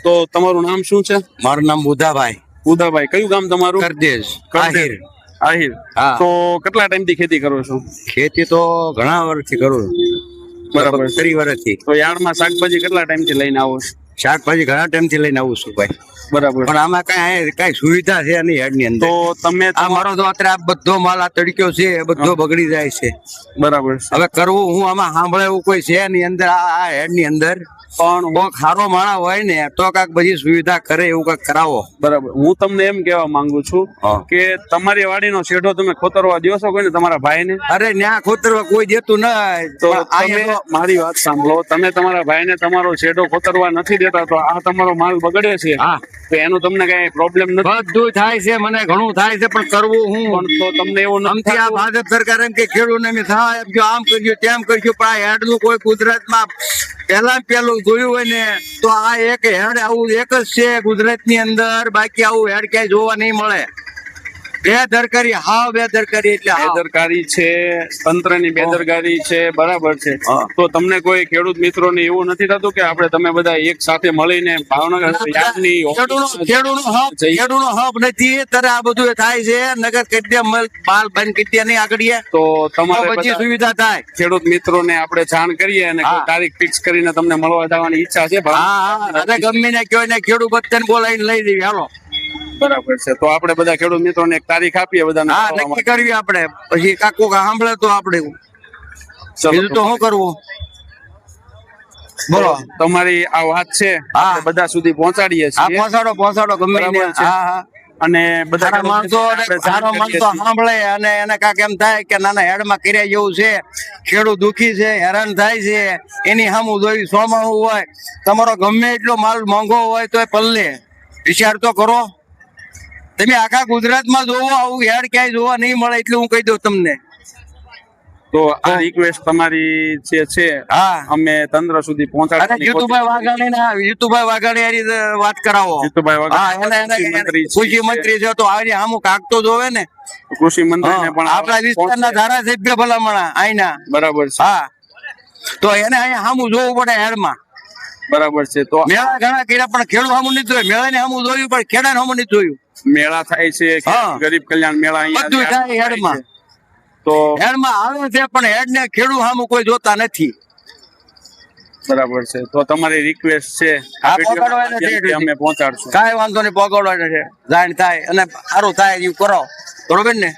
તો તમારું નામ શું છે? મારું નામ બુધાભાઈ ઉદાભાઈ. કયું ગામ તમારું? કરદેશ આહિર. આહિર. હા. તો કેટલા ટાઈમ થી ખેતી કરો છો? ખેતી તો ઘણા વર્ષથી કરું બરાબર. 30 વર્ષથી. તો યાર્ડમાં શાકભાજી કેટલા ટાઈમ થી લઈને આવો છો? શાકભાજી ઘણા ટાઈમ થી લઈને આવું છું ભાઈ, બરાબર. પણ આમાં કઈ સુવિધા છે નહીં હેડ ની અંદર. તો તમે આ મારો તો અત્યારે આ બધો માલ આ તડક્યો છે એ બધો બગડી જાય છે. બરાબર છે. હવે કરવું હું આમાં સાંભળે એવું કોઈ છે ની અંદર આ હેડ ની અંદર, પણ કોક સારો માણસ હોય ને તો કાંઈક બધી સુવિધા કરે એવું કાંઈક કરાવો. બરાબર. હું તમને એમ કહેવા માંગુ છું હા. કે તમારી વાડીનો શેઢો તમે ખોતરવા દો છો કોઈને, તમારા ભાઈને? અરે ન્યા ખોતરવા કોઈ દેતું નહીં. તો પણ તમે અહીંયા તો મારી વાત સાંભળો, તમે તમારા ભાઈને તમારો શેઢો ખોતરવા નથી દેતા તો આ તમારો માલ બગડે છે. હા, તો એનું તમને કઈ પ્રોબ્લેમ નથી? બધું થાય છે, મને ઘણું થાય છે, પણ કરવું હું. પણ તો તમને એવું આમથી આ નથી ભાજપ સરકાર એમ કે ખેડૂતને અમે સહાય આપજો, આમ કરજો તેમ કરજો, પણ આ હેડ નું કોઈ ગુજરાતમાં પેલું જોયું હોય ને તો આ એક હેડ આવું એક જ છે ગુજરાત ની અંદર, બાકી આવું હેડ ક્યાંય જોવા નહીં મળે. બેદરકારી, હાવ બેદરકારી, એટલે હાવ. બેદરકારી છે, તંત્રની બેદરકારી છે. બરાબર છે. હા. તો તમને કોઈ ખેડૂત મિત્રોને એવું નથી થતું કે આપણે તમે બધા એક સાથે મળીને ભાવનગર યાર્ડની ખેડૂતનો હબ નથી ત્યારે આ બધું થાય છે. નગર કટ્યા માલ બંધ કટ્યા નહીં આગળ, તો તમારે પછી બધા સુવિધા થાય. ખેડૂત મિત્રોને આપણે જાણ કરીએ અને કોઈ હા. તારીખ ફિક્સ કરીને તમને મળવા જવાની ઈચ્છા છે? હા, અરે ગમે ને કયો ને ખેડૂત બધાને બોલાવીને લઈ જઈએ, હાલો. બરાબર છે. તો આપણે બધા ખેડૂત મિત્રોને એક તારીખ આપીએ બધાને. હા, નક્કી કરવી આપણે, પછી કાકો સાંભળે તો આપણે બીજું તો શું કરવું, બોલો. તમારી આ વાત છે હા. આપણે બધા સુધી પહોંચાડીએ હા, છીએ પહોંચાડો ગમે બરાબર ને. છે. હા, હા. અને બધા સારા માણસો સાંભળે અને એને કાંક એમ થાય કે નાના હેડમાં કર્યા જેવું છે, ખેડૂત દુખી છે, હેરાન થાય છે, એની સામું જોઈ સોમાવું હોય, તમારો ગમે એટલો માલ મોંઘો હોય તો પલ્લે વિચાર તો કરો. તમે આખા ગુજરાતમાં જોવો આવું હેડ ક્યાંય જોવા નહીં મળે, એટલે હું કહી દઉં તમને. તો આ રિક્વેસ્ટ તમારી જે છે હા, અમે તંત્ર સુધી અરે પહોંચાડવાની જીતુભાઈ વાઘાણી હારી વાત કરાવો. જીતુભાઈ હા, વાઘાણી કૃષિ મંત્રી છે તો આની સામું કાક તો જોવે ને. કૃષિ મંત્રીને પણ આપણા વિસ્તારના ધારાસભ્ય ભલામણા આઈના. બરાબર છે. હા, તો એને અહીંયા સામું જોવું પડે હેડમાં. બરાબર છે. તો મેળા ઘણા કર્યા પણ ખેડૂત સામું નથી જોયું, મેળા ને સામું જોયું પણ ખેડા સામું નથી જોયું. મેળા થાય છે, હા. ગરીબ કલ્યાણ મેળા બધું થાય હેડમાં. તો હેડમાં આવે છે પણ હેડ ને ખેડૂત સામું કોઈ જોતા નથી. બરાબર છે. તો તમારી રિક્વેસ્ટ છે હા, વિડીયોના પહોંચાડવા નથી માધ્યમથી અમે પહોંચાડશું. કાંઈ વાંધો નહીં, પહોંચાડવા છે, જાણ થાય અને સારું થાય એવું કરો, બરોબર ને.